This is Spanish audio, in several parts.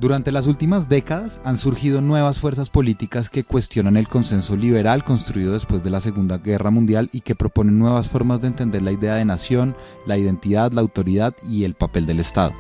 Durante las últimas décadas han surgido nuevas fuerzas políticas que cuestionan el consenso liberal construido después de la Segunda Guerra Mundial y que proponen nuevas formas de entender la idea de nación, la identidad, la autoridad y el papel del Estado.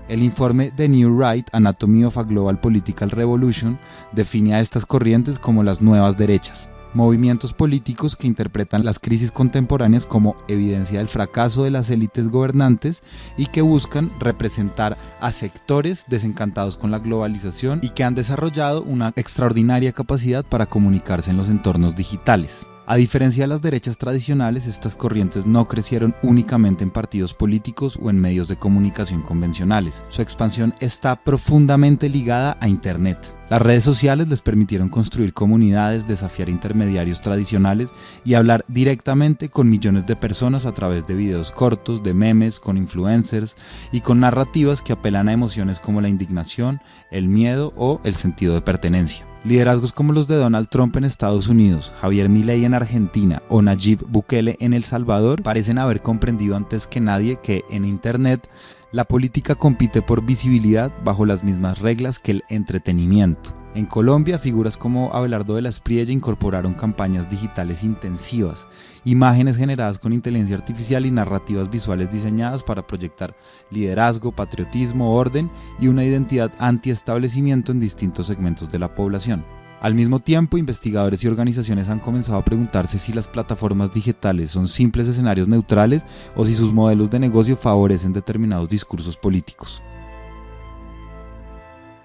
El informe The New Right, Anatomy of a Global Political Revolution, define a estas corrientes como las nuevas derechas, movimientos políticos que interpretan las crisis contemporáneas como evidencia del fracaso de las élites gobernantes y que buscan representar a sectores desencantados con la globalización y que han desarrollado una extraordinaria capacidad para comunicarse en los entornos digitales. A diferencia de las derechas tradicionales, estas corrientes no crecieron únicamente en partidos políticos o en medios de comunicación convencionales. Su expansión está profundamente ligada a Internet. Las redes sociales les permitieron construir comunidades, desafiar intermediarios tradicionales y hablar directamente con millones de personas a través de videos cortos, de memes, con influencers y con narrativas que apelan a emociones como la indignación, el miedo o el sentido de pertenencia. Liderazgos como los de Donald Trump en Estados Unidos, Javier Milei en Argentina o Nayib Bukele en El Salvador parecen haber comprendido antes que nadie que en Internet la política compite por visibilidad bajo las mismas reglas que el entretenimiento. En Colombia, figuras como Abelardo de la Espriella incorporaron campañas digitales intensivas, imágenes generadas con inteligencia artificial y narrativas visuales diseñadas para proyectar liderazgo, patriotismo, orden y una identidad anti-establecimiento en distintos segmentos de la población. Al mismo tiempo, investigadores y organizaciones han comenzado a preguntarse si las plataformas digitales son simples escenarios neutrales o si sus modelos de negocio favorecen determinados discursos políticos.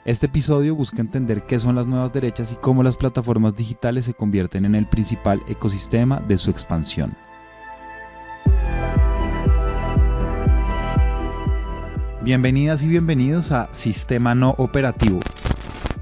Este episodio busca entender qué son las nuevas derechas y cómo las plataformas digitales se convierten en el principal ecosistema de su expansión. Bienvenidas y bienvenidos a Sistema No Operativo,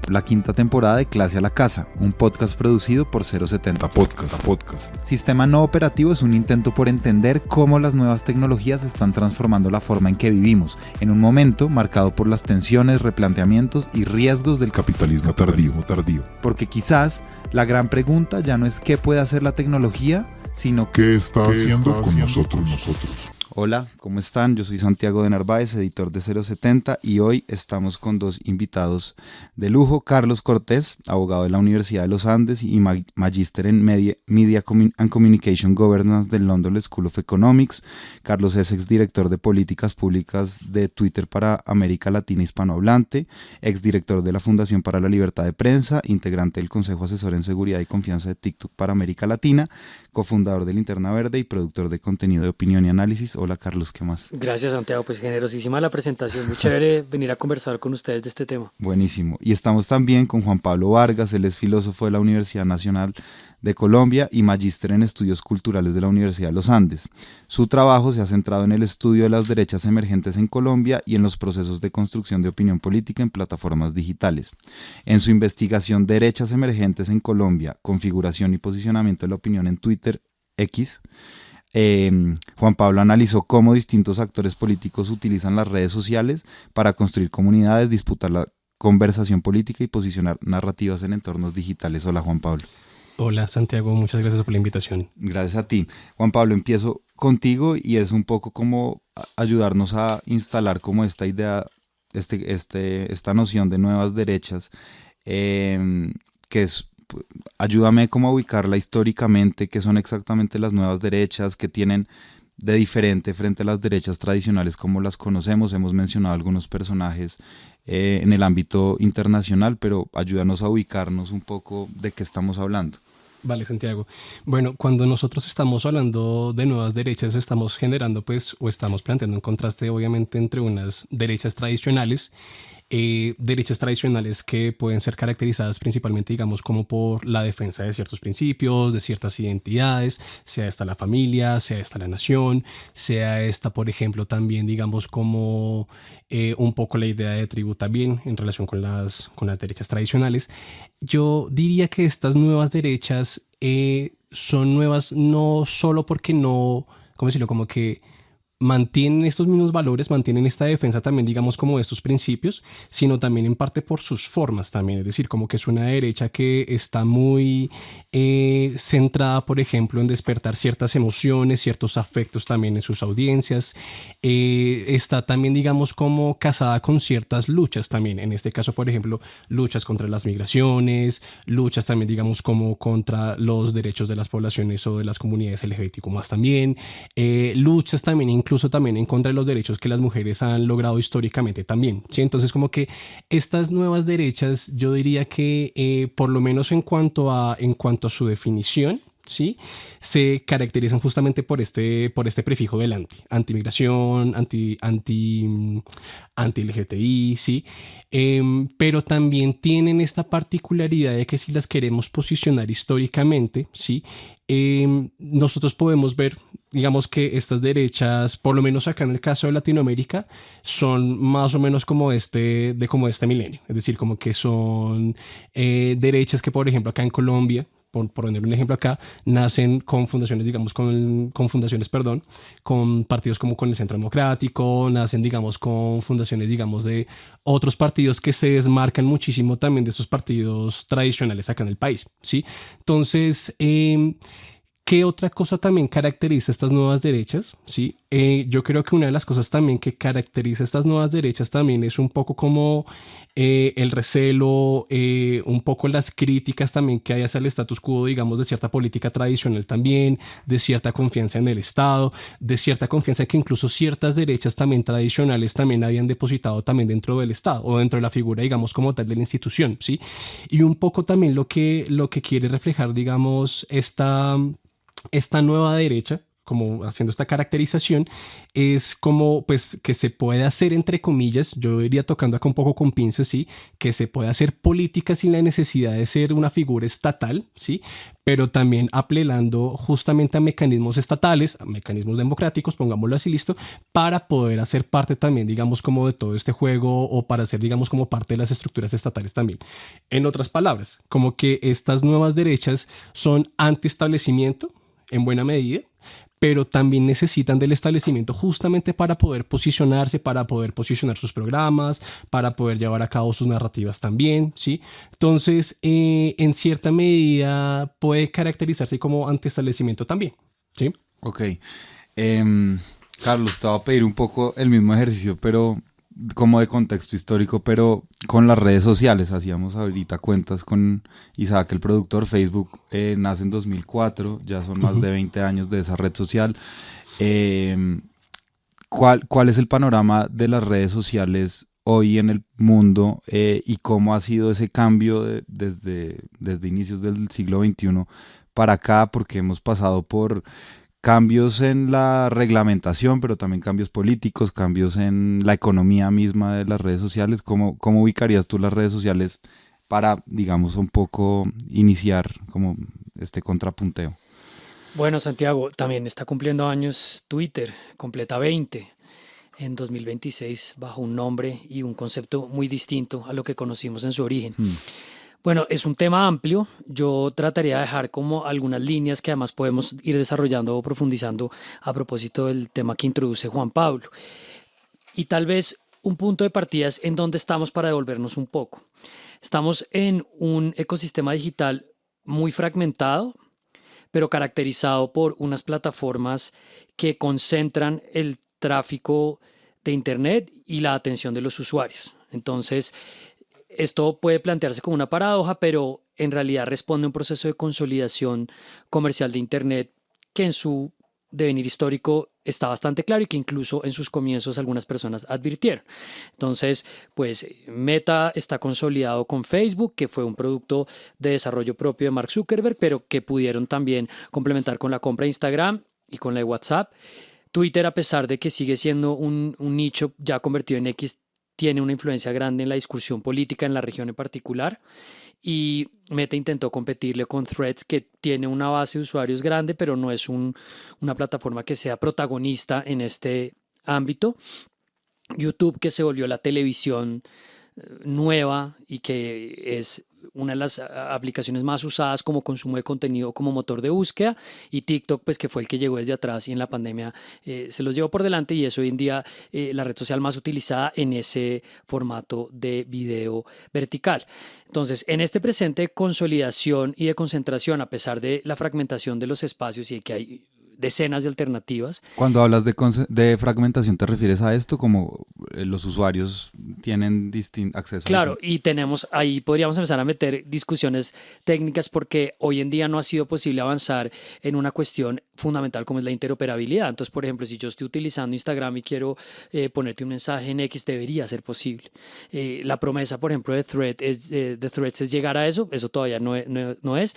la quinta temporada de Clase a la Casa, un podcast producido por 070 Podcast. Sistema No Operativo es un intento por entender cómo las nuevas tecnologías están transformando la forma en que vivimos, en un momento marcado por las tensiones, replanteamientos y riesgos del capitalismo tardío. Porque quizás la gran pregunta ya no es qué puede hacer la tecnología, sino ¿qué está haciendo con nosotros? Hola, ¿cómo están? Yo soy Santiago de Narváez, editor de 070 y hoy estamos con dos invitados de lujo. Carlos Cortés, abogado de la Universidad de los Andes y magíster en Media and Communication Governance del London School of Economics. Carlos es exdirector de políticas públicas de Twitter para América Latina hispanohablante, exdirector de la Fundación para la Libertad de Prensa, integrante del Consejo Asesor en Seguridad y Confianza de TikTok para América Latina, cofundador de Linterna Verde y productor de contenido de opinión y análisis. Hola Carlos, ¿qué más? Gracias Santiago, pues generosísima la presentación, muy chévere venir a conversar con ustedes de este tema. Buenísimo, y estamos también con Juan Pablo Vargas, él es filósofo de la Universidad Nacional de Colombia y magíster en estudios culturales de la Universidad de los Andes. Su trabajo se ha centrado en el estudio de las derechas emergentes en Colombia y en los procesos de construcción de opinión política en plataformas digitales. En su investigación Derechas emergentes en Colombia, configuración y posicionamiento de la opinión en Twitter X, Juan Pablo analizó cómo distintos actores políticos utilizan las redes sociales para construir comunidades, disputar la conversación política y posicionar narrativas en entornos digitales. Hola Juan Pablo. Hola Santiago, muchas gracias por la invitación. Gracias a ti. Juan Pablo, empiezo contigo y es un poco como ayudarnos a instalar como esta idea, esta noción de nuevas derechas, que es... Ayúdame como a ubicarla históricamente, qué son exactamente las nuevas derechas, qué tienen de diferente frente a las derechas tradicionales como las conocemos. Hemos mencionado algunos personajes en el ámbito internacional, pero ayúdanos a ubicarnos un poco de qué estamos hablando. Vale, Santiago. Bueno, cuando nosotros estamos hablando de nuevas derechas, estamos generando o estamos planteando un contraste obviamente entre unas derechas tradicionales que pueden ser caracterizadas principalmente, digamos, como por la defensa de ciertos principios, de ciertas identidades, sea esta la familia, sea esta la nación, sea esta, por ejemplo, también, digamos, como un poco la idea de tribu también en relación con las derechas tradicionales. Yo diría que estas nuevas derechas son nuevas no solo porque no, ¿cómo decirlo? Como que mantienen estos mismos valores, mantienen esta defensa también, digamos, como de estos principios, sino también en parte por sus formas también. Es decir, como que es una derecha que está muy centrada, por ejemplo, en despertar ciertas emociones, ciertos afectos también en sus audiencias. Está también, digamos, como casada con ciertas luchas también. En este caso, por ejemplo, luchas contra las migraciones, luchas también, digamos, como contra los derechos de las poblaciones o de las comunidades LGBTQ más también, luchas también incluso también en contra de los derechos que las mujeres han logrado históricamente también, ¿sí? Entonces como que estas nuevas derechas, yo diría que por lo menos en cuanto a su definición, ¿sí? Se caracterizan justamente por este prefijo del antimigración, anti-LGTBI, ¿sí? Pero también tienen esta particularidad de que si las queremos posicionar históricamente, ¿sí? Nosotros podemos ver, digamos que estas derechas, por lo menos acá en el caso de Latinoamérica, son más o menos como este milenio, es decir, como que son derechas que, por ejemplo, acá en Colombia, por poner un ejemplo acá, nacen con fundaciones, digamos, con partidos como con el Centro Democrático, nacen, digamos, con fundaciones, digamos, de otros partidos que se desmarcan muchísimo también de esos partidos tradicionales acá en el país, ¿sí? Entonces, ¿qué otra cosa también caracteriza estas nuevas derechas? ¿Sí? Yo creo que una de las cosas también que caracteriza estas nuevas derechas también es un poco como el recelo, un poco las críticas también que hay hacia el status quo, digamos, de cierta política tradicional también, de cierta confianza en el Estado, de cierta confianza que incluso ciertas derechas también tradicionales también habían depositado también dentro del Estado o dentro de la figura, digamos, como tal de la institución, ¿sí? Y un poco también lo que quiere reflejar, digamos, esta nueva derecha, como haciendo esta caracterización, es como pues que se puede hacer, entre comillas, yo iría tocando acá un poco con pinzas, sí, que se puede hacer política sin la necesidad de ser una figura estatal, sí, pero también apelando justamente a mecanismos estatales, a mecanismos democráticos, pongámoslo así, listo, para poder hacer parte también, digamos, como de todo este juego o para ser, digamos, como parte de las estructuras estatales también. En otras palabras, como que estas nuevas derechas son antiestablecimiento en buena medida, pero también necesitan del establecimiento justamente para poder posicionarse, para poder posicionar sus programas, para poder llevar a cabo sus narrativas también, ¿sí? Entonces, en cierta medida puede caracterizarse como antiestablecimiento también, ¿sí? Ok. Carlos, te voy a pedir un poco el mismo ejercicio, pero como de contexto histórico, pero con las redes sociales. Hacíamos ahorita cuentas con Isaac, el productor. Facebook nace en 2004, ya son más de 20 años de esa red social. ¿Cuál es el panorama de las redes sociales hoy en el mundo y cómo ha sido ese cambio desde inicios del siglo XXI para acá? Porque hemos pasado por cambios en la reglamentación, pero también cambios políticos, cambios en la economía misma de las redes sociales. ¿Cómo ubicarías tú las redes sociales para, digamos, un poco iniciar como este contrapunteo? Bueno, Santiago, también está cumpliendo años Twitter, completa 20 en 2026 bajo un nombre y un concepto muy distinto a lo que conocimos en su origen. Bueno, es un tema amplio. Yo trataría de dejar como algunas líneas que además podemos ir desarrollando o profundizando a propósito del tema que introduce Juan Pablo. Y tal vez un punto de partida es en dónde estamos para devolvernos un poco. Estamos en un ecosistema digital muy fragmentado, pero caracterizado por unas plataformas que concentran el tráfico de Internet y la atención de los usuarios. Entonces, esto puede plantearse como una paradoja, pero en realidad responde a un proceso de consolidación comercial de Internet que en su devenir histórico está bastante claro y que incluso en sus comienzos algunas personas advirtieron. Entonces, pues Meta está consolidado con Facebook, que fue un producto de desarrollo propio de Mark Zuckerberg, pero que pudieron también complementar con la compra de Instagram y con la de WhatsApp. Twitter, a pesar de que sigue siendo un nicho ya convertido en X, tiene una influencia grande en la discusión política en la región en particular. Y Meta intentó competirle con Threads, que tiene una base de usuarios grande, pero no es una plataforma que sea protagonista en este ámbito. YouTube, que se volvió la televisión nueva y que es una de las aplicaciones más usadas como consumo de contenido, como motor de búsqueda, y TikTok, pues que fue el que llegó desde atrás y en la pandemia se los llevó por delante y es hoy en día la red social más utilizada en ese formato de video vertical. Entonces, en este presente de consolidación y de concentración, a pesar de la fragmentación de los espacios y de que hay decenas de alternativas. Cuando hablas de fragmentación, ¿te refieres a esto? Como los usuarios tienen acceso Claro, a eso. y tenemos, ahí podríamos empezar a meter discusiones técnicas porque hoy en día no ha sido posible avanzar en una cuestión fundamental como es la interoperabilidad. Entonces, por ejemplo, si yo estoy utilizando Instagram y quiero ponerte un mensaje en X, debería ser posible. La promesa, por ejemplo, de Threads es llegar a eso. Eso todavía no es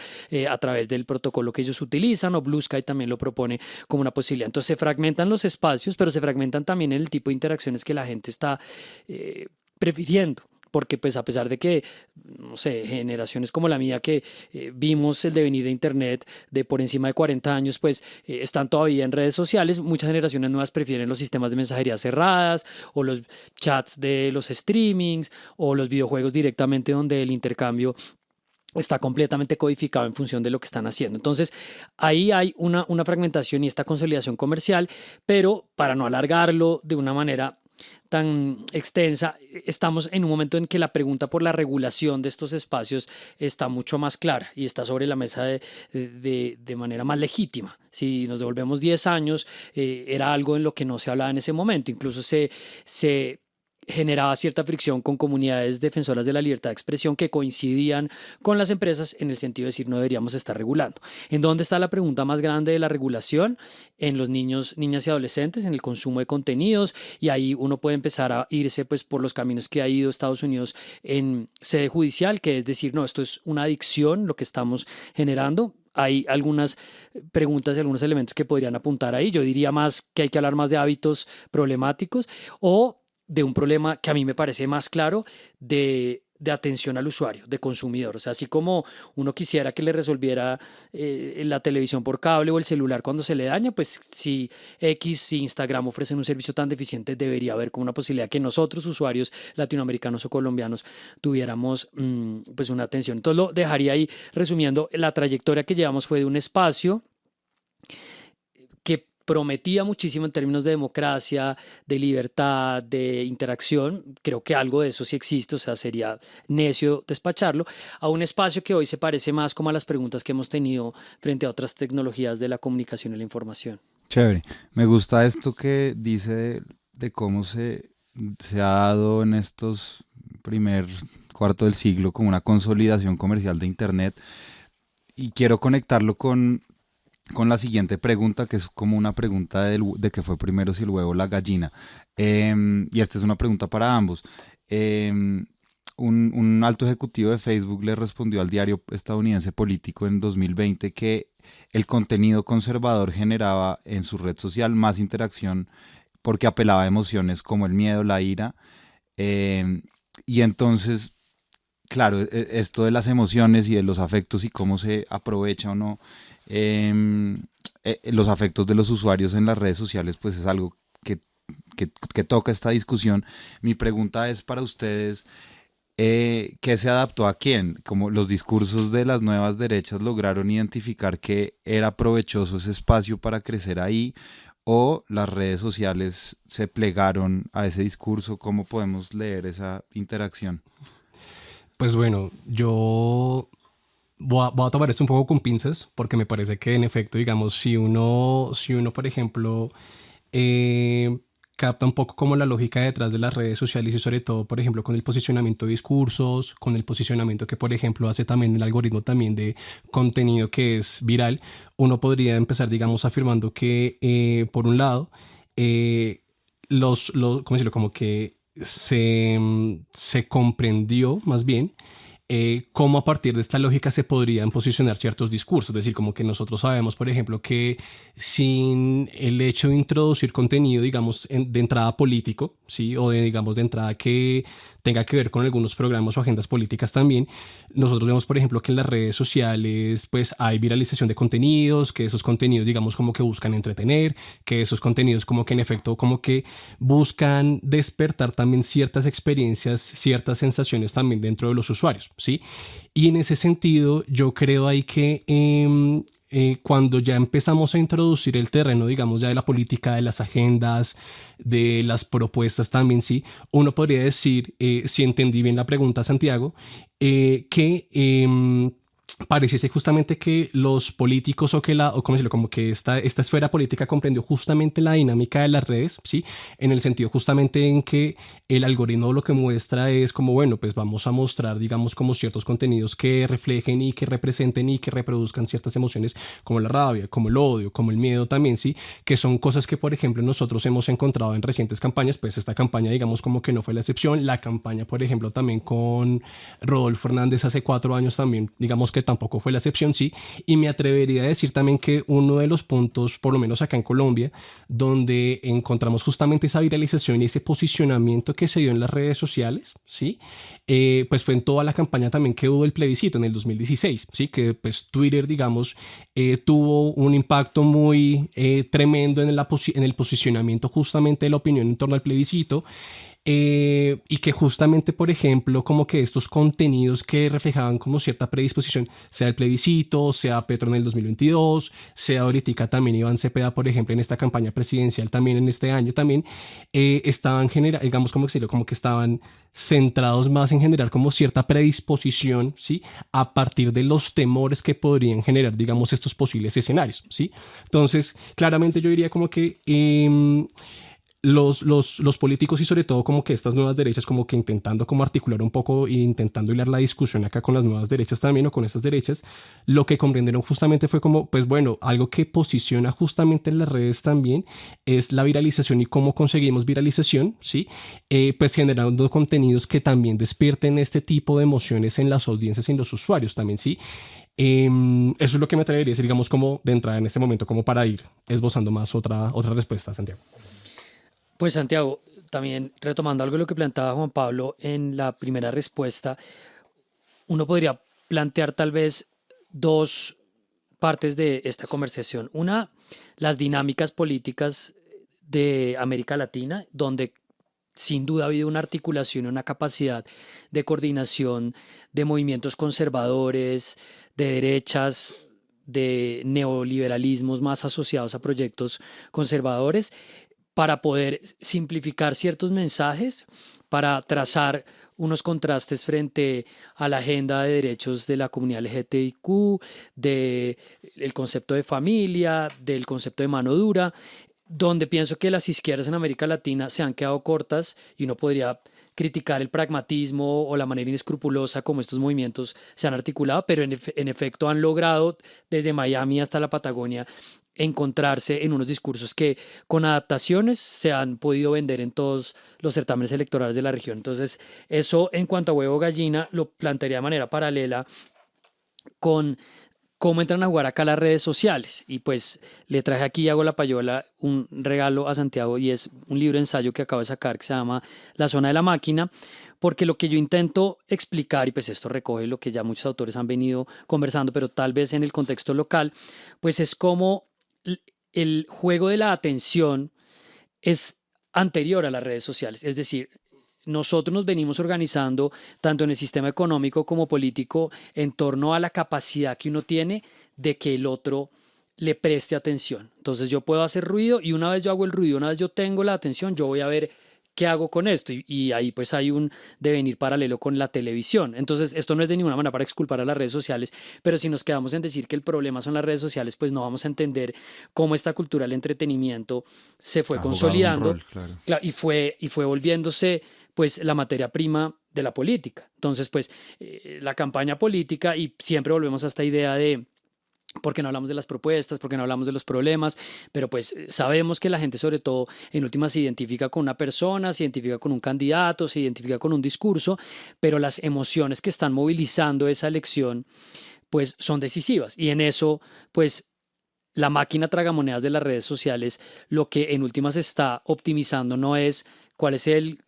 a través del protocolo que ellos utilizan, o Blue Sky también lo propone como una posibilidad. Entonces se fragmentan los espacios, pero se fragmentan también en el tipo de interacciones que la gente está prefiriendo. Porque pues a pesar de que, no sé, generaciones como la mía que vimos el devenir de Internet de por encima de 40 años, pues están todavía en redes sociales, muchas generaciones nuevas prefieren los sistemas de mensajería cerradas o los chats de los streamings o los videojuegos directamente donde el intercambio está completamente codificado en función de lo que están haciendo. Entonces, ahí hay una fragmentación y esta consolidación comercial, pero para no alargarlo de una manera tan extensa, estamos en un momento en que la pregunta por la regulación de estos espacios está mucho más clara y está sobre la mesa de manera más legítima. Si nos devolvemos 10 años, era algo en lo que no se hablaba en ese momento. Incluso se generaba cierta fricción con comunidades defensoras de la libertad de expresión que coincidían con las empresas en el sentido de decir no deberíamos estar regulando. ¿En dónde está la pregunta más grande de la regulación? En los niños, niñas y adolescentes, en el consumo de contenidos, y ahí uno puede empezar a irse pues por los caminos que ha ido Estados Unidos en sede judicial, que es decir, no, esto es una adicción lo que estamos generando. Hay algunas preguntas y algunos elementos que podrían apuntar ahí. Yo diría más que hay que hablar más de hábitos problemáticos o de un problema que a mí me parece más claro de atención al usuario, de consumidor. O sea, así como uno quisiera que le resolviera la televisión por cable o el celular cuando se le daña, pues si Instagram ofrecen un servicio tan deficiente, debería haber como una posibilidad que nosotros, usuarios latinoamericanos o colombianos, tuviéramos pues una atención. Entonces lo dejaría ahí resumiendo. La trayectoria que llevamos fue de un espacio que prometía muchísimo en términos de democracia, de libertad, de interacción. Creo que algo de eso sí existe, o sea, sería necio despacharlo, a un espacio que hoy se parece más como a las preguntas que hemos tenido frente a otras tecnologías de la comunicación y la información. Chévere. Me gusta esto que dice de cómo se ha dado en estos primer cuarto del siglo como una consolidación comercial de Internet, y quiero conectarlo con la siguiente pregunta, que es como una pregunta de qué fue primero, si el huevo o la gallina. Y esta es una pregunta para ambos. Un alto ejecutivo de Facebook le respondió al diario estadounidense Político en 2020 que el contenido conservador generaba en su red social más interacción porque apelaba a emociones como el miedo, la ira. Y entonces, claro, esto de las emociones y de los afectos y cómo se aprovecha o no los afectos de los usuarios en las redes sociales, pues es algo que toca esta discusión. Mi pregunta es para ustedes, ¿qué se adaptó a quién? Como los discursos de las nuevas derechas lograron identificar que era provechoso ese espacio para crecer ahí, o las redes sociales se plegaron a ese discurso. ¿Cómo podemos leer esa interacción? Pues bueno, yo voy a tomar esto un poco con pinzas porque me parece que en efecto, digamos, si uno por ejemplo, capta un poco como la lógica detrás de las redes sociales y sobre todo, por ejemplo, con el posicionamiento de discursos, con el posicionamiento que, por ejemplo, hace también el algoritmo también de contenido que es viral, uno podría empezar, digamos, afirmando que, por un lado, ¿cómo decirlo? Como que se comprendió más bien cómo a partir de esta lógica se podrían posicionar ciertos discursos. Es decir, como que nosotros sabemos, por ejemplo, que sin el hecho de introducir contenido, digamos, de entrada político, ¿sí? O de entrada que tenga que ver con algunos programas o agendas políticas también, nosotros vemos, por ejemplo, que en las redes sociales pues hay viralización de contenidos, que esos contenidos, digamos, como que buscan entretener, que esos contenidos como que en efecto como que buscan despertar también ciertas experiencias, ciertas sensaciones también dentro de los usuarios. ¿sí? Y en ese sentido, yo creo ahí que cuando ya empezamos a introducir el terreno, digamos, ya de la política, de las agendas, de las propuestas también, sí, uno podría decir, si entendí bien la pregunta, Santiago, que pareciese justamente que los políticos o ¿cómo decirlo? Como que esta esfera política comprendió justamente la dinámica de las redes, ¿sí? En el sentido justamente en que el algoritmo lo que muestra es como, bueno, pues vamos a mostrar, digamos, como ciertos contenidos que reflejen y que representen y que reproduzcan ciertas emociones como la rabia, como el odio, como el miedo también, ¿sí? Que son cosas que, por ejemplo, nosotros hemos encontrado en recientes campañas, pues esta campaña, digamos, como que no fue la excepción. La campaña, por ejemplo, también con Rodolfo Hernández hace 4 años también, digamos que tampoco fue la excepción, sí, y me atrevería a decir también que uno de los puntos, por lo menos acá en Colombia, donde encontramos justamente esa viralización y ese posicionamiento que se dio en las redes sociales, sí, pues fue en toda la campaña también que hubo el plebiscito en el 2016, sí, que pues Twitter, digamos, tuvo un impacto muy tremendo en el posicionamiento justamente de la opinión en torno al plebiscito. Y que justamente, por ejemplo, como que estos contenidos que reflejaban como cierta predisposición, sea el plebiscito, sea Petro en el 2022, sea ahorita también Iván Cepeda, por ejemplo, en esta campaña presidencial también en este año también, estaban digamos como que estaban centrados más en generar como cierta predisposición, ¿sí? A partir de los temores que podrían generar, digamos, estos posibles escenarios, ¿sí? Entonces, claramente yo diría como que los políticos y sobre todo como que estas nuevas derechas como que intentando como articular un poco e intentando hilar la discusión acá con las nuevas derechas también o con estas derechas, lo que comprendieron justamente fue como, pues bueno, algo que posiciona justamente en las redes también es la viralización y cómo conseguimos viralización, ¿sí? Pues generando contenidos que también despierten este tipo de emociones en las audiencias y en los usuarios también, ¿sí? Eso es lo que me atrevería a decir, digamos, como de entrada en este momento, como para ir esbozando más otra respuesta, Santiago. Pues Santiago, también retomando algo de lo que planteaba Juan Pablo en la primera respuesta, uno podría plantear tal vez dos partes de esta conversación. Una, las dinámicas políticas de América Latina, donde sin duda ha habido una articulación, una capacidad de coordinación de movimientos conservadores, de derechas, de neoliberalismos más asociados a proyectos conservadores, para poder simplificar ciertos mensajes, para trazar unos contrastes frente a la agenda de derechos de la comunidad LGTBIQ, del concepto de familia, del concepto de mano dura, donde pienso que las izquierdas en América Latina se han quedado cortas y uno podría criticar el pragmatismo o la manera inescrupulosa como estos movimientos se han articulado, pero en efecto han logrado desde Miami hasta la Patagonia encontrarse en unos discursos que con adaptaciones se han podido vender en todos los certámenes electorales de la región. Entonces, eso en cuanto a huevo gallina lo plantearía de manera paralela con cómo entran a jugar acá las redes sociales. Y pues le traje aquí, hago la payola, un regalo a Santiago y es un libro de ensayo que acabo de sacar que se llama La zona de la máquina, porque lo que yo intento explicar, y pues esto recoge lo que ya muchos autores han venido conversando, pero tal vez en el contexto local, pues es como el juego de la atención es anterior a las redes sociales. Es decir, nosotros nos venimos organizando tanto en el sistema económico como político en torno a la capacidad que uno tiene de que el otro le preste atención. Entonces yo puedo hacer ruido y una vez yo hago el ruido, una vez yo tengo la atención, yo voy a ver qué hago con esto y ahí pues hay un devenir paralelo con la televisión. Entonces esto no es de ninguna manera para exculpar a las redes sociales, pero si nos quedamos en decir que el problema son las redes sociales, pues no vamos a entender cómo esta cultura del entretenimiento se fue consolidando rol, claro. y fue volviéndose pues la materia prima de la política. Entonces pues la campaña política, y siempre volvemos a esta idea de ¿por qué no hablamos de las propuestas? ¿Por qué no hablamos de los problemas? Pero pues sabemos que la gente sobre todo en últimas se identifica con una persona, se identifica con un candidato, se identifica con un discurso, pero las emociones que están movilizando esa elección pues son decisivas. Y en eso pues la máquina tragamonedas de las redes sociales lo que en últimas está optimizando no es cuál es el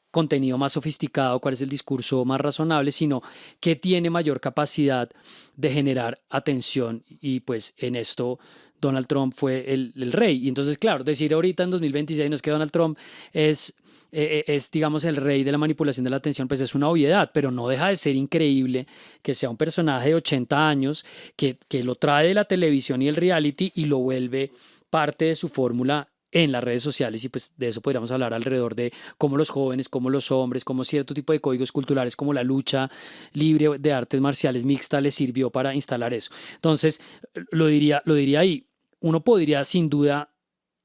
contenido más sofisticado, cuál es el discurso más razonable, sino que tiene mayor capacidad de generar atención. Y pues en esto Donald Trump fue el rey. Y entonces, claro, decir ahorita en 2026 no es que Donald Trump es es, digamos, el rey de la manipulación de la atención, pues es una obviedad, pero no deja de ser increíble que sea un personaje de 80 años que lo trae de la televisión y el reality y lo vuelve parte de su fórmula en las redes sociales, y pues de eso podríamos hablar alrededor de cómo los jóvenes, cómo los hombres, cómo cierto tipo de códigos culturales como la lucha libre de artes marciales mixta les sirvió para instalar eso. Entonces, lo diría ahí, uno podría sin duda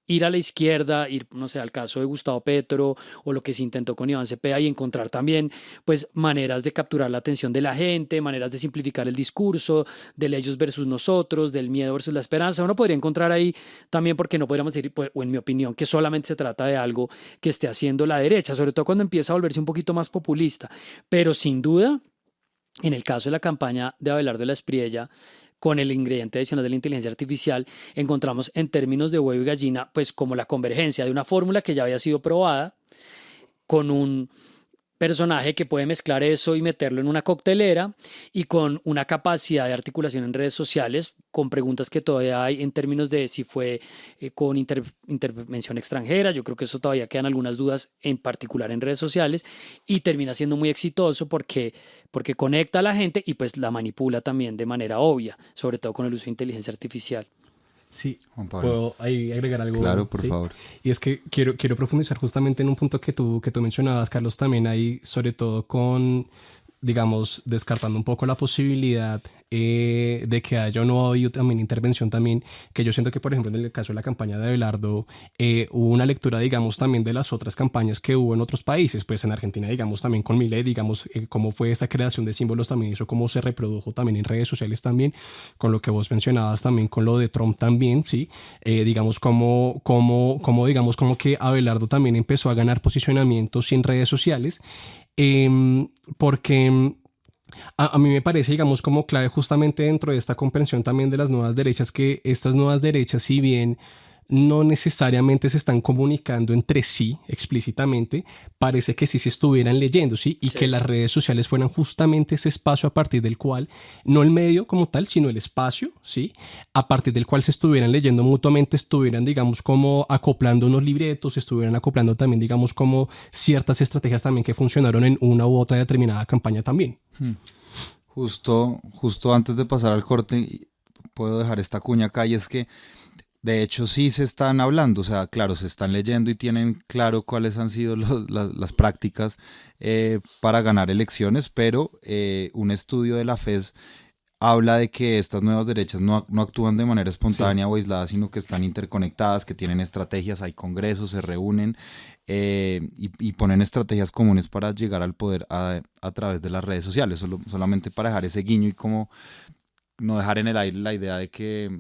ir a la izquierda, ir, no sé, al caso de Gustavo Petro o lo que se intentó con Iván Cepeda y encontrar también pues maneras de capturar la atención de la gente, maneras de simplificar el discurso, del ellos versus nosotros, del miedo versus la esperanza. Uno podría encontrar ahí también, porque no podríamos decir, pues, o en mi opinión, que solamente se trata de algo que esté haciendo la derecha, sobre todo cuando empieza a volverse un poquito más populista. Pero sin duda, en el caso de la campaña de Abelardo de la Espriella, con el ingrediente adicional de la inteligencia artificial, encontramos en términos de huevo y gallina, pues como la convergencia de una fórmula que ya había sido probada, con un personaje que puede mezclar eso y meterlo en una coctelera, y con una capacidad de articulación en redes sociales, con preguntas que todavía hay en términos de si fue con intervención extranjera. Yo creo que eso todavía quedan algunas dudas, en particular en redes sociales, y termina siendo muy exitoso porque conecta a la gente y pues la manipula también de manera obvia, sobre todo con el uso de inteligencia artificial. Sí, ¿puedo ahí agregar algo? Claro, por ¿sí? favor. Y es que quiero profundizar justamente en un punto que tú mencionabas, Carlos, también ahí, sobre todo con, digamos, descartando un poco la posibilidad de que haya o no haya también intervención también, que yo siento que, por ejemplo, en el caso de la campaña de Abelardo, hubo una lectura, digamos, también de las otras campañas que hubo en otros países, pues en Argentina, digamos, también con Milei, digamos, cómo fue esa creación de símbolos también, eso cómo se reprodujo también en redes sociales también, con lo que vos mencionabas también, con lo de Trump también, ¿sí? Digamos, como que Abelardo también empezó a ganar posicionamientos en redes sociales, porque a mí me parece, digamos, como clave justamente dentro de esta comprensión también de las nuevas derechas, que estas nuevas derechas, si bien no necesariamente se están comunicando entre sí explícitamente, parece que sí se estuvieran leyendo, ¿sí? Y sí, que las redes sociales fueran justamente ese espacio a partir del cual, no el medio como tal, sino el espacio, ¿sí? A partir del cual se estuvieran leyendo mutuamente, estuvieran, digamos, como acoplando unos libretos, estuvieran acoplando también, digamos, como ciertas estrategias también que funcionaron en una u otra determinada campaña también. Justo antes de pasar al corte, puedo dejar esta cuña acá, y es que de hecho sí se están hablando, o sea, claro, se están leyendo y tienen claro cuáles han sido las prácticas para ganar elecciones, pero un estudio de la FES habla de que estas nuevas derechas no actúan de manera espontánea, sí, o aislada, sino que están interconectadas, que tienen estrategias, hay congresos, se reúnen y ponen estrategias comunes para llegar al poder a través de las redes sociales, solamente para dejar ese guiño y como no dejar en el aire la idea de que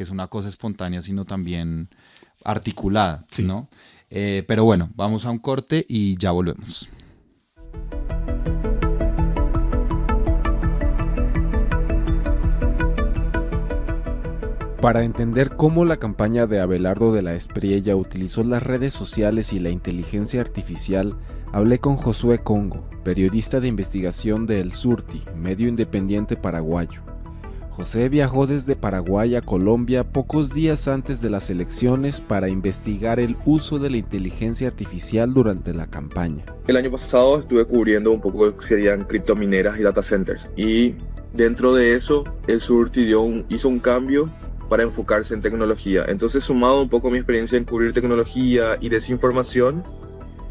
es una cosa espontánea, sino también articulada, sí, ¿no? Pero bueno, vamos a un corte y ya volvemos. Para entender cómo la campaña de Abelardo de la Espriella utilizó las redes sociales y la inteligencia artificial, hablé con Josué Congo, periodista de investigación de El Surti, medio independiente paraguayo. José viajó desde Paraguay a Colombia pocos días antes de las elecciones para investigar el uso de la inteligencia artificial durante la campaña. El año pasado estuve cubriendo un poco lo que serían criptomineras y data centers, y dentro de eso El Surti hizo un cambio para enfocarse en tecnología. Entonces, sumado un poco mi experiencia en cubrir tecnología y desinformación,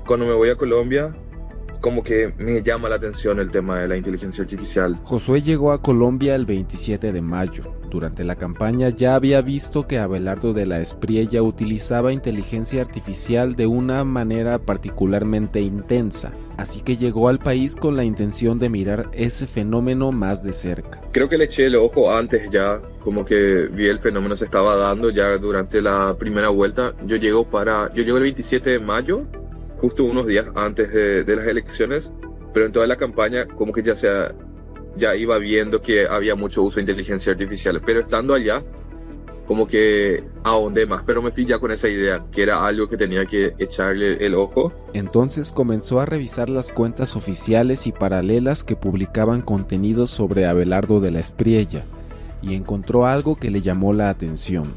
cuando me voy a Colombia, como que me llama la atención el tema de la inteligencia artificial. Josué llegó a Colombia el 27 de mayo. Durante la campaña ya había visto que Abelardo de la Espriella utilizaba inteligencia artificial de una manera particularmente intensa, así que llegó al país con la intención de mirar ese fenómeno más de cerca. Creo que le eché el ojo antes ya, como que vi el fenómeno se estaba dando ya durante la primera vuelta. Yo llego el 27 de mayo, justo unos días antes de las elecciones, pero en toda la campaña como que ya iba viendo que había mucho uso de inteligencia artificial, pero estando allá como que ahondé más, pero me fui ya con esa idea, que era algo que tenía que echarle el ojo. Entonces comenzó a revisar las cuentas oficiales y paralelas que publicaban contenidos sobre Abelardo de la Espriella y encontró algo que le llamó la atención.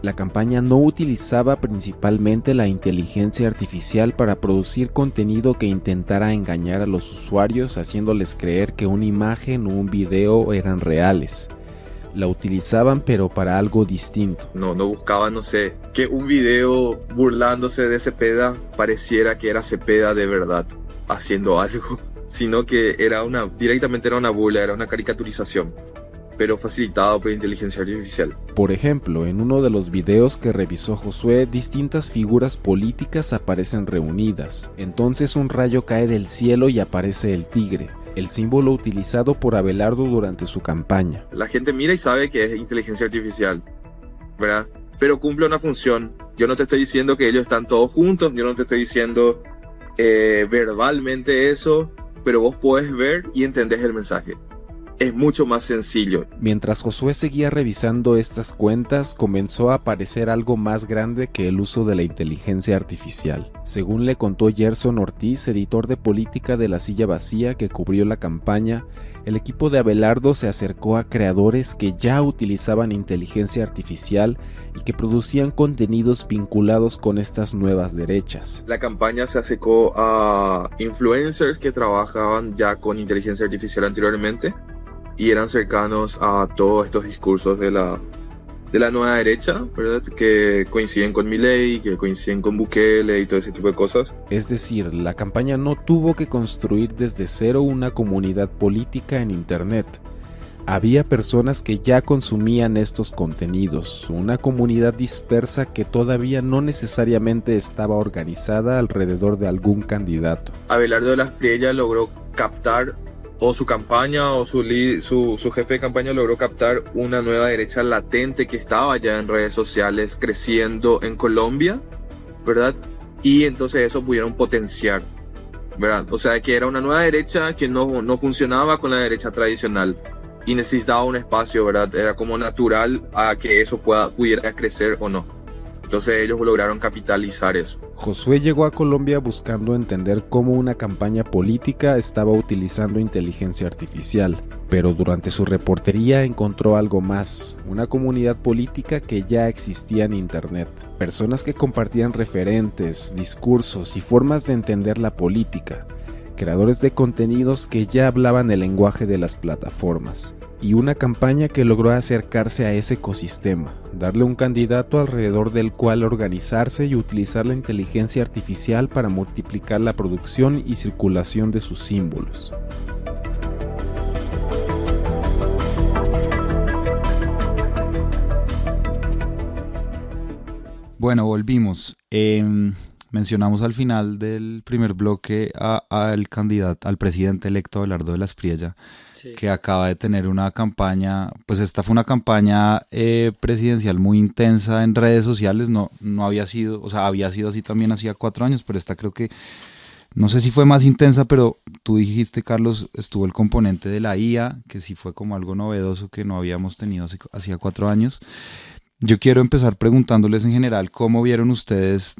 La campaña no utilizaba principalmente la inteligencia artificial para producir contenido que intentara engañar a los usuarios haciéndoles creer que una imagen o un video eran reales. La utilizaban pero para algo distinto. No buscaban, no sé, que un video burlándose de Cepeda pareciera que era Cepeda de verdad haciendo algo, sino que directamente era una burla, era una caricaturización, pero facilitado por inteligencia artificial. Por ejemplo, en uno de los videos que revisó Josué, distintas figuras políticas aparecen reunidas. Entonces un rayo cae del cielo y aparece el tigre, el símbolo utilizado por Abelardo durante su campaña. La gente mira y sabe que es inteligencia artificial, ¿verdad? Pero cumple una función. Yo no te estoy diciendo que ellos están todos juntos, yo no te estoy diciendo verbalmente eso, pero vos podés ver y entendés el mensaje. Es mucho más sencillo. Mientras Josué seguía revisando estas cuentas, comenzó a aparecer algo más grande que el uso de la inteligencia artificial. Según le contó Gerson Ortiz, editor de política de La Silla Vacía que cubrió la campaña, el equipo de Abelardo se acercó a creadores que ya utilizaban inteligencia artificial y que producían contenidos vinculados con estas nuevas derechas. La campaña se acercó a influencers que trabajaban ya con inteligencia artificial anteriormente y eran cercanos a todos estos discursos de la nueva derecha, ¿verdad? Que coinciden con Milei, que coinciden con Bukele y todo ese tipo de cosas. Es decir, la campaña no tuvo que construir desde cero una comunidad política en Internet. Había personas que ya consumían estos contenidos, una comunidad dispersa que todavía no necesariamente estaba organizada alrededor de algún candidato. Abelardo de la Espriella logró captar, o su campaña o su jefe de campaña logró captar una nueva derecha latente que estaba ya en redes sociales creciendo en Colombia, ¿verdad? Y entonces eso pudieron potenciar, ¿verdad? O sea, que era una nueva derecha que no funcionaba con la derecha tradicional y necesitaba un espacio, ¿verdad? Era como natural a que eso pudiera crecer o no. Entonces ellos lograron capitalizar eso. Josué llegó a Colombia buscando entender cómo una campaña política estaba utilizando inteligencia artificial, pero durante su reportería encontró algo más, una comunidad política que ya existía en Internet, personas que compartían referentes, discursos y formas de entender la política, creadores de contenidos que ya hablaban el lenguaje de las plataformas, y una campaña que logró acercarse a ese ecosistema, darle un candidato alrededor del cual organizarse y utilizar la inteligencia artificial para multiplicar la producción y circulación de sus símbolos. Bueno, volvimos. Mencionamos al final del primer bloque al candidato, al presidente electo Abelardo de la Espriella, sí, que acaba de tener una campaña, pues esta fue una campaña presidencial muy intensa en redes sociales, no había sido, o sea, había sido así también hacía 4 años, pero esta creo que, no sé si fue más intensa, pero tú dijiste, Carlos, estuvo el componente de la IA, que sí fue como algo novedoso que no habíamos tenido hacía 4 años. Yo quiero empezar preguntándoles en general, ¿cómo vieron ustedes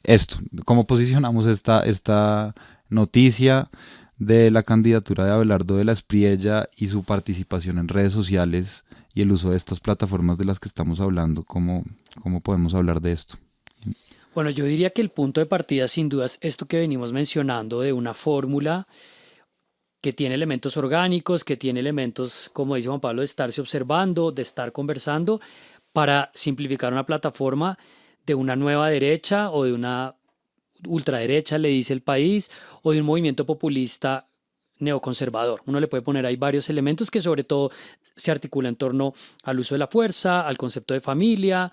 esto? ¿Cómo posicionamos esta noticia de la candidatura de Abelardo de la Espriella y su participación en redes sociales y el uso de estas plataformas de las que estamos hablando? ¿Cómo podemos hablar de esto? Bueno, yo diría que el punto de partida sin duda es esto que venimos mencionando de una fórmula que tiene elementos orgánicos, que tiene elementos, como dice Juan Pablo, de estarse observando, de estar conversando, para simplificar una plataforma de una nueva derecha o de una ultraderecha, le dice el país, o de un movimiento populista neoconservador. Uno le puede poner ahí varios elementos que sobre todo se articulan en torno al uso de la fuerza, al concepto de familia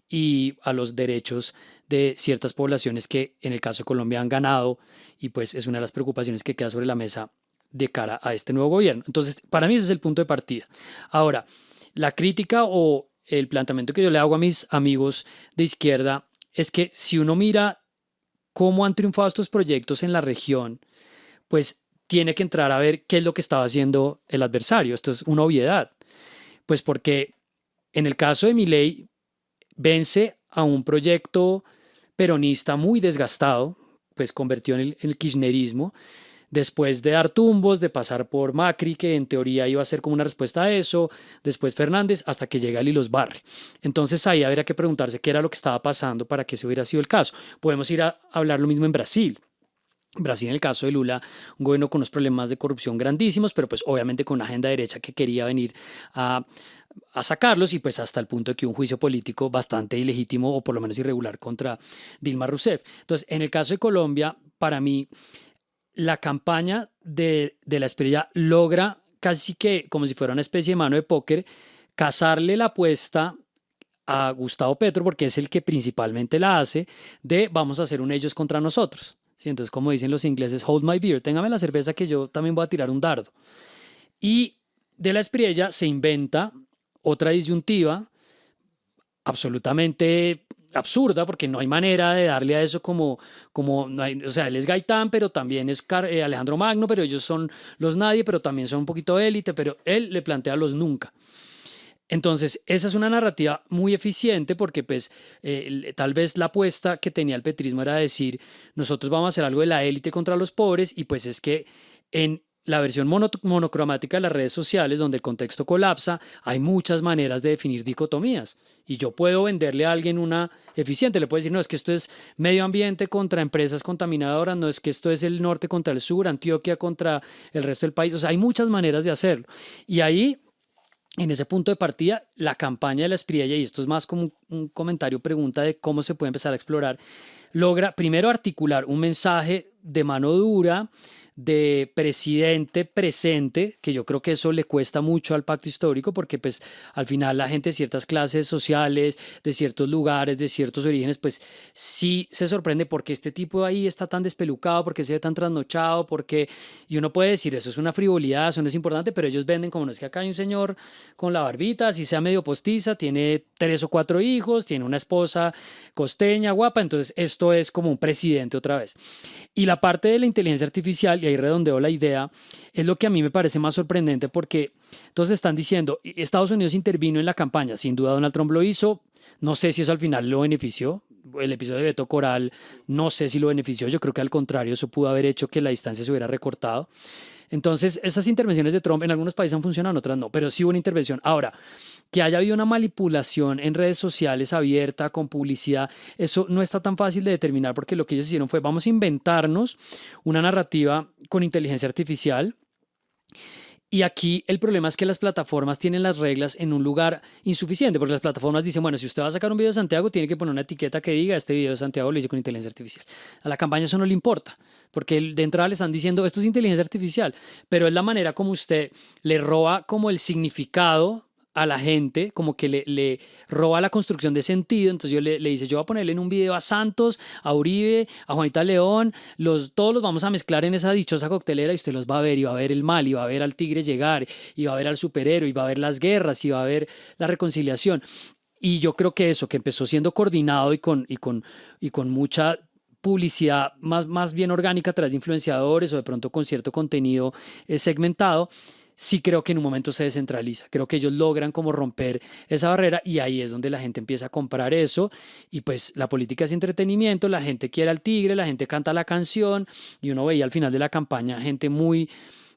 y a los derechos de ciertas poblaciones que en el caso de Colombia han ganado, y pues es una de las preocupaciones que queda sobre la mesa de cara a este nuevo gobierno. Entonces, para mí ese es el punto de partida. Ahora, la crítica o el planteamiento que yo le hago a mis amigos de izquierda es que si uno mira cómo han triunfado estos proyectos en la región, pues tiene que entrar a ver qué es lo que estaba haciendo el adversario. Esto es una obviedad. Pues porque en el caso de Milei vence a un proyecto peronista muy desgastado, pues convirtió en el kirchnerismo, Después de dar tumbos, de pasar por Macri, que en teoría iba a ser como una respuesta a eso, después Fernández, hasta que llega y los barre. Entonces ahí habría que preguntarse qué era lo que estaba pasando para que ese hubiera sido el caso. Podemos ir a hablar lo mismo en Brasil. Brasil, en el caso de Lula, un gobierno con unos problemas de corrupción grandísimos, pero pues obviamente con una agenda derecha que quería venir a sacarlos, y pues hasta el punto de que un juicio político bastante ilegítimo o por lo menos irregular contra Dilma Rousseff. Entonces, en el caso de Colombia, para mí, la campaña de la Espriella logra casi que como si fuera una especie de mano de póker, casarle la apuesta a Gustavo Petro, porque es el que principalmente la hace, de vamos a hacer un ellos contra nosotros. ¿Sí? Entonces, como dicen los ingleses, hold my beer, téngame la cerveza que yo también voy a tirar un dardo. Y de la Espriella se inventa otra disyuntiva absolutamente absurda, porque no hay manera de darle a eso como no hay, o sea, él es Gaitán, pero también es Alejandro Magno, pero ellos son los nadie, pero también son un poquito élite, pero él le plantea los nunca. Entonces, esa es una narrativa muy eficiente porque pues tal vez la apuesta que tenía el petrismo era decir, nosotros vamos a hacer algo de la élite contra los pobres, y pues es que en la versión monocromática de las redes sociales, donde el contexto colapsa, hay muchas maneras de definir dicotomías. Y yo puedo venderle a alguien una eficiente. Le puedo decir, no, es que esto es medio ambiente contra empresas contaminadoras, no es que esto es el norte contra el sur, Antioquia contra el resto del país. O sea, hay muchas maneras de hacerlo. Y ahí, en ese punto de partida, la campaña de la Espriella, y esto es más como un comentario, pregunta de cómo se puede empezar a explorar, logra primero articular un mensaje de mano dura, de presidente presente, que yo creo que eso le cuesta mucho al pacto histórico, porque pues al final la gente de ciertas clases sociales, de ciertos lugares, de ciertos orígenes, pues sí se sorprende porque este tipo ahí está tan despelucado, porque se ve tan trasnochado, porque, y uno puede decir, eso es una frivolidad, eso no es importante, pero ellos venden como, no, es que acá hay un señor con la barbita, así sea medio postiza, tiene 3 o 4 hijos, tiene una esposa costeña, guapa, entonces esto es como un presidente otra vez. Y la parte de la inteligencia artificial, y ahí redondeo la idea, es lo que a mí me parece más sorprendente, porque entonces están diciendo, Estados Unidos intervino en la campaña, sin duda Donald Trump lo hizo, no sé si eso al final lo benefició, el episodio de Beto Coral no sé si lo benefició, yo creo que al contrario, eso pudo haber hecho que la distancia se hubiera recortado. Entonces, estas intervenciones de Trump en algunos países han funcionado, en otras no, pero sí hubo una intervención. Ahora, que haya habido una manipulación en redes sociales abierta, con publicidad, eso no está tan fácil de determinar, porque lo que ellos hicieron fue, vamos a inventarnos una narrativa con inteligencia artificial. Y aquí el problema es que las plataformas tienen las reglas en un lugar insuficiente, porque las plataformas dicen, bueno, si usted va a sacar un video de Santiago, tiene que poner una etiqueta que diga, este video de Santiago lo hice con inteligencia artificial. A la campaña eso no le importa, porque de entrada le están diciendo, esto es inteligencia artificial, pero es la manera como usted le roba como el significado a la gente, como que le roba la construcción de sentido. Entonces yo le dice, yo voy a ponerle en un video a Santos, a Uribe, a Juanita León, todos los vamos a mezclar en esa dichosa coctelera, y usted los va a ver, y va a ver el mal, y va a ver al tigre llegar, y va a ver al superhéroe, y va a ver las guerras, y va a ver la reconciliación. Y yo creo que eso, que empezó siendo coordinado y con mucha publicidad más bien orgánica a través de influenciadores, o de pronto con cierto contenido segmentado, sí creo que en un momento se descentraliza. Creo que ellos logran como romper esa barrera, y ahí es donde la gente empieza a comprar eso, y pues la política es entretenimiento, la gente quiere al tigre, la gente canta la canción, y uno veía al final de la campaña gente muy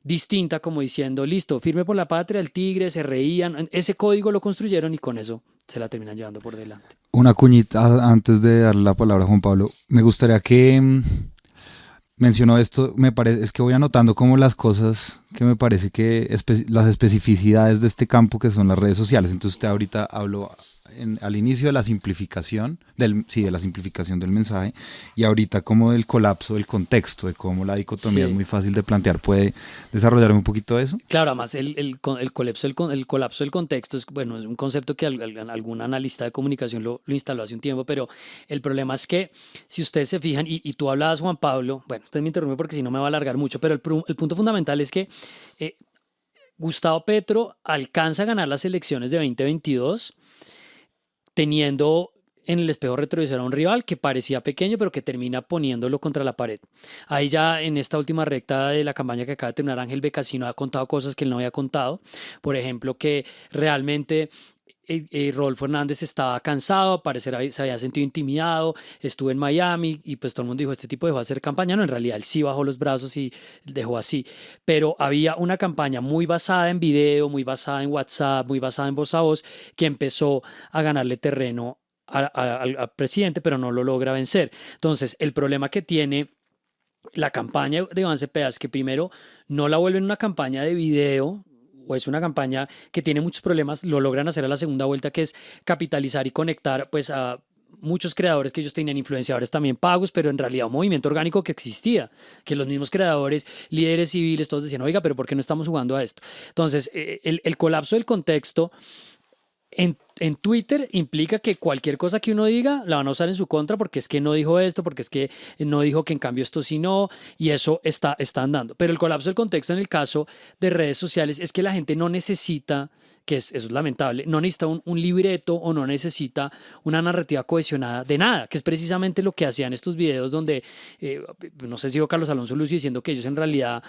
distinta como diciendo, listo, firme por la patria, el tigre, se reían, ese código lo construyeron y con eso se la terminan llevando por delante. Una cuñita antes de darle la palabra a Juan Pablo, me gustaría que mencionó esto, es que voy anotando como las cosas que me parece que las especificidades de este campo, que son las redes sociales. Entonces usted ahorita habló al inicio de la simplificación, de la simplificación del mensaje, y ahorita como del colapso del contexto, de cómo la dicotomía es muy fácil de plantear. ¿Puede desarrollarme un poquito de eso? Claro, además el colapso del contexto es, bueno, es un concepto que algún analista de comunicación lo instaló hace un tiempo, pero el problema es que si ustedes se fijan, y tú hablabas, Juan Pablo, bueno, usted me interrumpe porque si no me va a alargar mucho, pero el punto fundamental es que Gustavo Petro alcanza a ganar las elecciones de 2022 teniendo en el espejo retrovisor a un rival que parecía pequeño, pero que termina poniéndolo contra la pared. Ahí ya en esta última recta de la campaña que acaba de terminar, Ángel Becasino ha contado cosas que él no había contado. Por ejemplo, que realmente Rodolfo Hernández estaba cansado, al parecer se había sentido intimidado, estuvo en Miami y pues todo el mundo dijo, este tipo dejó de hacer campaña. No, en realidad él sí bajó los brazos y dejó así. Pero había una campaña muy basada en video, muy basada en WhatsApp, muy basada en voz a voz, que empezó a ganarle terreno al presidente, pero no lo logra vencer. Entonces, el problema que tiene la campaña de Iván Cepeda es que primero no la vuelven una campaña de video, o es una campaña que tiene muchos problemas, lo logran hacer a la segunda vuelta, que es capitalizar y conectar pues a muchos creadores que ellos tenían, influenciadores también pagos, pero en realidad un movimiento orgánico que existía, que los mismos creadores, líderes civiles, todos decían, oiga, pero ¿por qué no estamos jugando a esto? Entonces, el colapso del contexto en Twitter implica que cualquier cosa que uno diga la van a usar en su contra, porque es que no dijo esto, porque es que no dijo que en cambio esto sí no, y eso está andando. Pero el colapso del contexto en el caso de redes sociales es que la gente no necesita, eso es lamentable, no necesita un libreto o no necesita una narrativa cohesionada de nada, que es precisamente lo que hacían estos videos donde, no sé si vio Carlos Alonso Lucio diciendo que ellos en realidad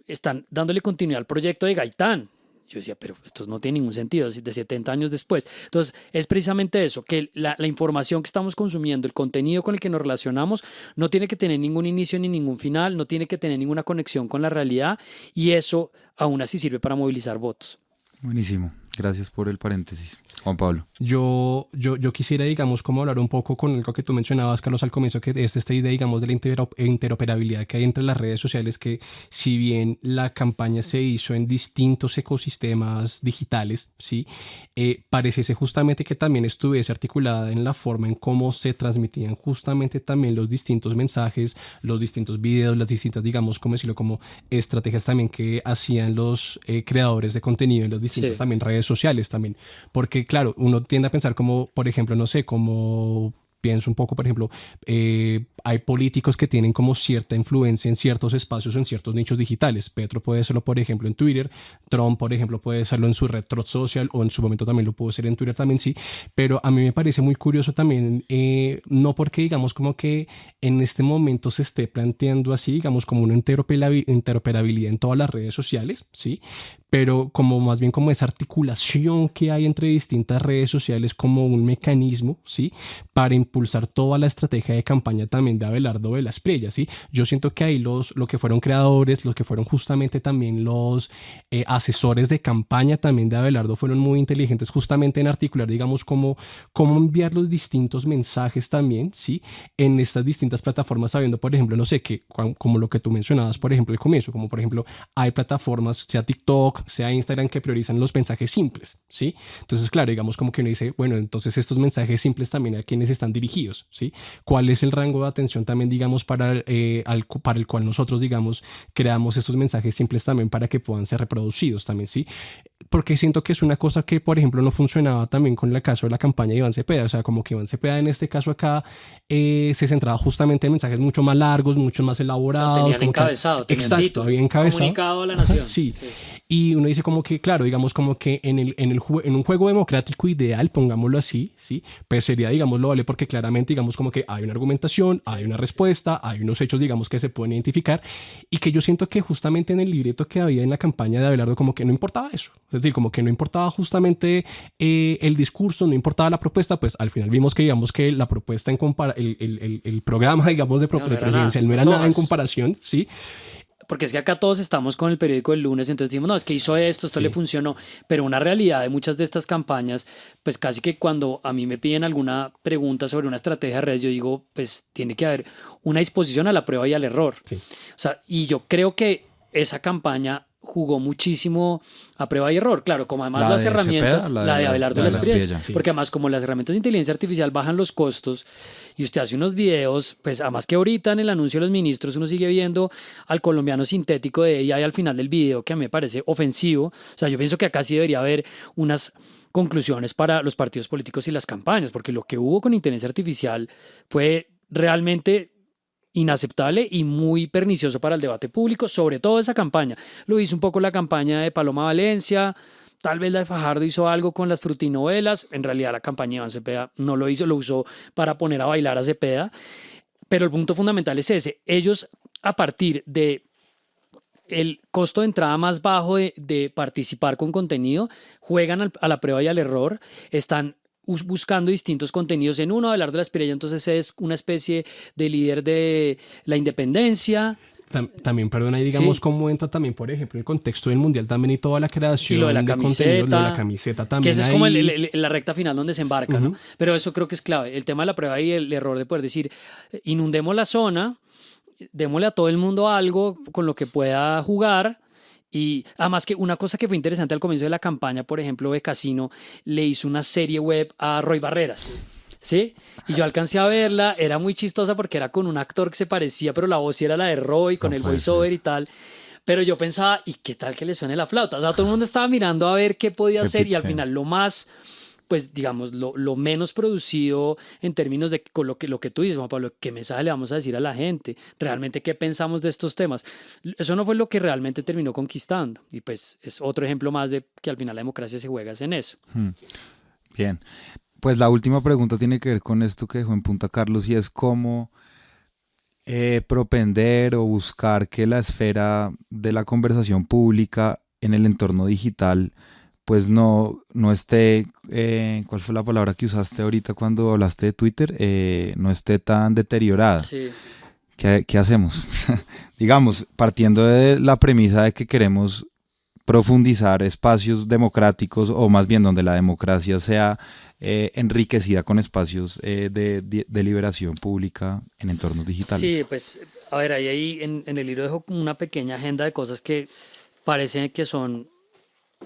están dándole continuidad al proyecto de Gaitán. Yo decía, pero esto no tiene ningún sentido, de 70 años después. Entonces, es precisamente eso, que la información que estamos consumiendo, el contenido con el que nos relacionamos, no tiene que tener ningún inicio ni ningún final, no tiene que tener ninguna conexión con la realidad, y eso aún así sirve para movilizar votos. Buenísimo. Gracias por el paréntesis, Juan Pablo. Yo quisiera, digamos, como hablar un poco con algo que tú mencionabas, Carlos, al comienzo, que es esta idea, digamos, de la interoperabilidad que hay entre las redes sociales, que si bien la campaña se hizo en distintos ecosistemas digitales, ¿sí? Pareciese justamente que también estuviese articulada en la forma en cómo se transmitían justamente también los distintos mensajes, los distintos videos, las distintas, digamos, como decirlo, como estrategias también que hacían los creadores de contenido en las distintas también redes sociales también, porque claro, uno tiende a pensar como, por ejemplo, no sé, como pienso un poco, por ejemplo, hay políticos que tienen como cierta influencia en ciertos espacios, en ciertos nichos digitales. Petro puede serlo, por ejemplo, en Twitter. Trump, por ejemplo, puede serlo en su red Truth Social, o en su momento también lo pudo ser en Twitter también, sí. Pero a mí me parece muy curioso también, no porque digamos como que en este momento se esté planteando así, digamos como una interoperabilidad en todas las redes sociales, sí, pero como más bien como esa articulación que hay entre distintas redes sociales como un mecanismo, ¿sí?, para impulsar toda la estrategia de campaña también de Abelardo de la Espriella, ¿sí? Yo siento que ahí lo que fueron creadores, los que fueron justamente también los asesores de campaña también de Abelardo fueron muy inteligentes justamente en articular, digamos, cómo enviar los distintos mensajes también, ¿sí?, en estas distintas plataformas, sabiendo, por ejemplo, no sé, que como lo que tú mencionabas, por ejemplo, al comienzo, como por ejemplo, hay plataformas, sea TikTok, sea Instagram, que priorizan los mensajes simples, ¿sí? Entonces, claro, digamos como que uno dice, bueno, entonces estos mensajes simples también a quienes están dirigidos, ¿sí? ¿Cuál es el rango de atención también, digamos, para el cual nosotros, digamos, creamos estos mensajes simples también para que puedan ser reproducidos también, ¿sí? Porque siento que es una cosa que, por ejemplo, no funcionaba también con el caso de la campaña de Iván Cepeda. O sea, como que Iván Cepeda en este caso acá se centraba justamente en mensajes mucho más largos, mucho más elaborados. Tenían encabezado, exacto, título, había encabezado. Comunicado a la nación. Sí. Y uno dice como que, claro, digamos como que en un juego democrático ideal, pongámoslo así, ¿sí? Pues sería, digámoslo, vale, porque claramente, digamos como que hay una argumentación, hay una respuesta, hay unos hechos, digamos, que se pueden identificar, y que yo siento que justamente en el libreto que había en la campaña de Abelardo como que no importaba eso. Es decir, como que no importaba justamente el discurso, no importaba la propuesta, pues al final vimos que, digamos, que la propuesta el programa, digamos, de presidencial no era nada en comparación, ¿sí? Porque es que acá todos estamos con el periódico del lunes, entonces decimos, no, es que hizo esto le funcionó, pero una realidad de muchas de estas campañas, pues casi que cuando a mí me piden alguna pregunta sobre una estrategia de redes, yo digo, pues tiene que haber una disposición a la prueba y al error. Sí. O sea, y yo creo que esa campaña jugó muchísimo a prueba y error, claro, como además las herramientas, Cepeda, la de Abelardo de la Espriella, sí. Porque además como las herramientas de inteligencia artificial bajan los costos y usted hace unos videos, pues además que ahorita en el anuncio de los ministros uno sigue viendo al colombiano sintético de AI al final del video, que a mí me parece ofensivo. O sea, yo pienso que acá sí debería haber unas conclusiones para los partidos políticos y las campañas, porque lo que hubo con inteligencia artificial fue realmente inaceptable y muy pernicioso para el debate público, sobre todo esa campaña. Lo hizo un poco la campaña de Paloma Valencia, tal vez la de Fajardo hizo algo con las frutinovelas, en realidad la campaña de Iván Cepeda no lo hizo, lo usó para poner a bailar a Cepeda, pero el punto fundamental es ese, ellos a partir de el costo de entrada más bajo de participar con contenido, juegan a la prueba y al error, están buscando distintos contenidos. En uno, Abelardo de la Espriella, entonces es una especie de líder de la independencia. También, perdona, y digamos sí. Cómo entra también, por ejemplo, el contexto del Mundial también y toda la creación y lo de contenido, lo de la camiseta también. Que ese es como la recta final donde se embarca, ¿no? Pero eso creo que es clave. El tema de la prueba y el error de poder decir, inundemos la zona, démosle a todo el mundo algo con lo que pueda jugar. Y además que una cosa que fue interesante al comienzo de la campaña, por ejemplo, de Casino le hizo una serie web a Roy Barreras, ¿sí? Y yo alcancé a verla, era muy chistosa porque era con un actor que se parecía, pero la voz sí era la de Roy, con el voiceover y tal. Pero yo pensaba, ¿y qué tal que le suene la flauta? O sea, todo el mundo estaba mirando a ver qué podía hacer y al final lo más... pues digamos, lo menos producido en términos de con lo que tú dices, Juan Pablo, qué mensaje le vamos a decir a la gente, realmente qué pensamos de estos temas. Eso no fue lo que realmente terminó conquistando y pues es otro ejemplo más de que al final la democracia se juega en eso. Bien, pues la última pregunta tiene que ver con esto que dejó en punta Carlos y es cómo propender o buscar que la esfera de la conversación pública en el entorno digital pues no esté, ¿cuál fue la palabra que usaste ahorita cuando hablaste de Twitter? No esté tan deteriorada. Sí. ¿Qué hacemos? Digamos, partiendo de la premisa de que queremos profundizar espacios democráticos o más bien donde la democracia sea enriquecida con espacios de deliberación pública en entornos digitales. Sí, pues, a ver, ahí en el libro dejo una pequeña agenda de cosas que parecen que son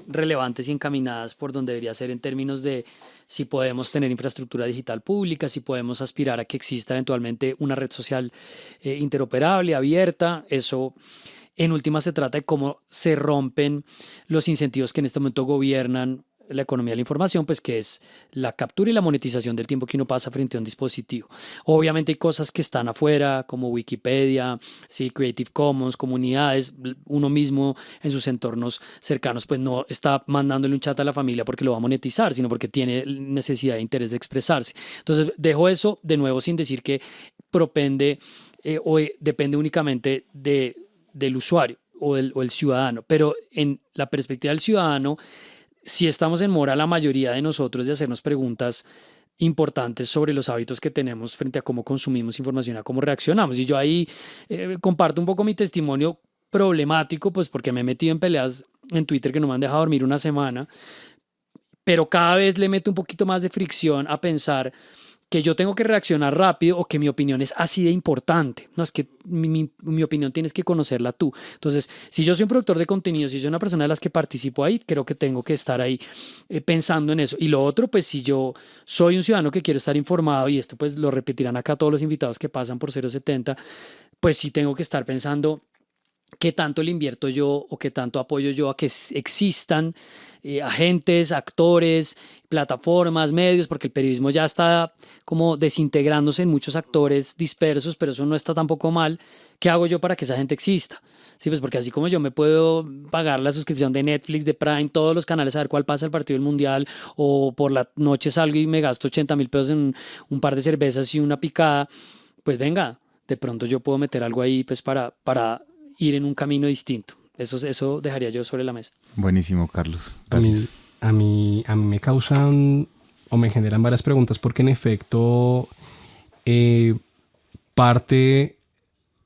relevantes y encaminadas por donde debería ser en términos de si podemos tener infraestructura digital pública, si podemos aspirar a que exista eventualmente una red social interoperable, abierta. Eso en última se trata de cómo se rompen los incentivos que en este momento gobiernan la economía de la información, pues que es la captura y la monetización del tiempo que uno pasa frente a un dispositivo. Obviamente hay cosas que están afuera, como Wikipedia, ¿sí? Creative Commons, comunidades, uno mismo en sus entornos cercanos, pues no está mandándole un chat a la familia porque lo va a monetizar, sino porque tiene necesidad e interés de expresarse. Entonces dejo eso de nuevo sin decir que propende o depende únicamente del usuario o el ciudadano, pero en la perspectiva del ciudadano, si estamos en mora la mayoría de nosotros de hacernos preguntas importantes sobre los hábitos que tenemos frente a cómo consumimos información, a cómo reaccionamos. Y yo ahí comparto un poco mi testimonio problemático, pues porque me he metido en peleas en Twitter que no me han dejado dormir una semana, pero cada vez le meto un poquito más de fricción a pensar que yo tengo que reaccionar rápido o que mi opinión es así de importante. No, es que mi opinión tienes que conocerla tú. Entonces, si yo soy un productor de contenido, si soy una persona de las que participo ahí, creo que tengo que estar ahí pensando en eso. Y lo otro, pues si yo soy un ciudadano que quiero estar informado, y esto pues lo repetirán acá todos los invitados que pasan por 070, pues sí tengo que estar pensando qué tanto le invierto yo o qué tanto apoyo yo a que existan agentes, actores, plataformas, medios, porque el periodismo ya está como desintegrándose en muchos actores dispersos, pero eso no está tampoco mal. ¿Qué hago yo para que esa gente exista? Sí, pues porque así como yo me puedo pagar la suscripción de Netflix, de Prime, todos los canales a ver cuál pasa el partido del Mundial, o por la noche salgo y me gasto 80,000 pesos en un par de cervezas y una picada, pues venga, de pronto yo puedo meter algo ahí pues para ir en un camino distinto. Eso dejaría yo sobre la mesa. Buenísimo, Carlos. Gracias. A mí me causan o me generan varias preguntas porque en efecto parte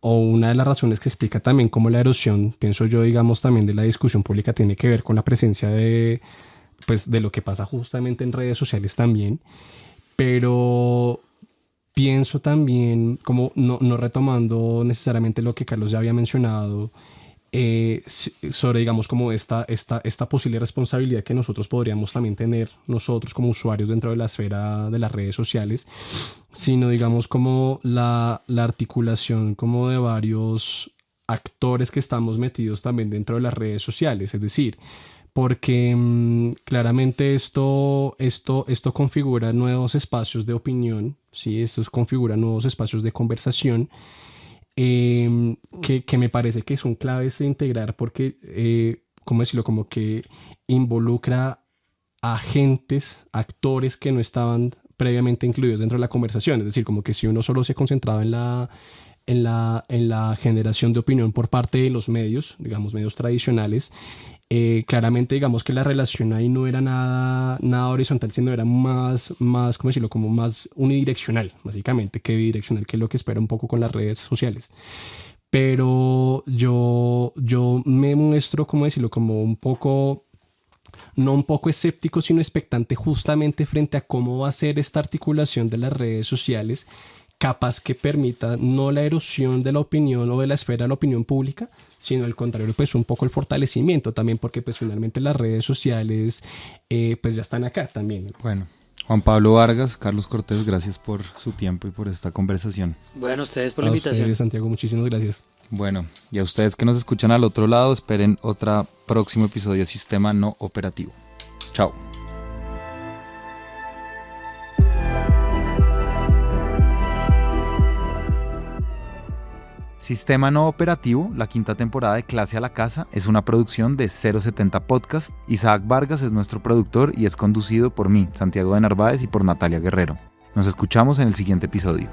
o una de las razones que explica también cómo la erosión, pienso yo, digamos, también de la discusión pública tiene que ver con la presencia de lo que pasa justamente en redes sociales también, pero pienso también, como no retomando necesariamente lo que Carlos ya había mencionado, sobre, digamos, como esta posible responsabilidad que nosotros podríamos también tener, nosotros como usuarios dentro de la esfera de las redes sociales, sino, digamos, como la articulación como de varios actores que estamos metidos también dentro de las redes sociales, es decir, porque claramente esto configura nuevos espacios de opinión, ¿sí? Esto configura nuevos espacios de conversación que me parece que son claves de integrar porque, ¿cómo decirlo? Como que involucra a agentes, actores que no estaban previamente incluidos dentro de la conversación. Es decir, como que si uno solo se concentraba en la generación de opinión por parte de los medios, digamos medios tradicionales, claramente digamos que la relación ahí no era nada horizontal, sino era más, ¿cómo decirlo? Como más unidireccional, básicamente, que bidireccional, que es lo que espera un poco con las redes sociales. Pero yo me muestro, ¿cómo decirlo? Como un poco, no un poco escéptico, sino expectante justamente frente a cómo va a ser esta articulación de las redes sociales, capaz que permita no la erosión de la opinión o de la esfera de la opinión pública, sino al contrario, pues un poco el fortalecimiento también, porque pues finalmente las redes sociales pues ya están acá también. Bueno, Juan Pablo Vargas, Carlos Cortés, gracias por su tiempo y por esta conversación. Bueno, ustedes por la invitación. Ustedes, Santiago, muchísimas gracias. Bueno, y a ustedes que nos escuchan al otro lado, esperen otro próximo episodio de Sistema No Operativo. Chao. Sistema No Operativo, la quinta temporada de Clase a la Casa, es una producción de 070 Podcast. Isaac Vargas es nuestro productor y es conducido por mí, Santiago de Narváez, y por Natalia Guerrero. Nos escuchamos en el siguiente episodio.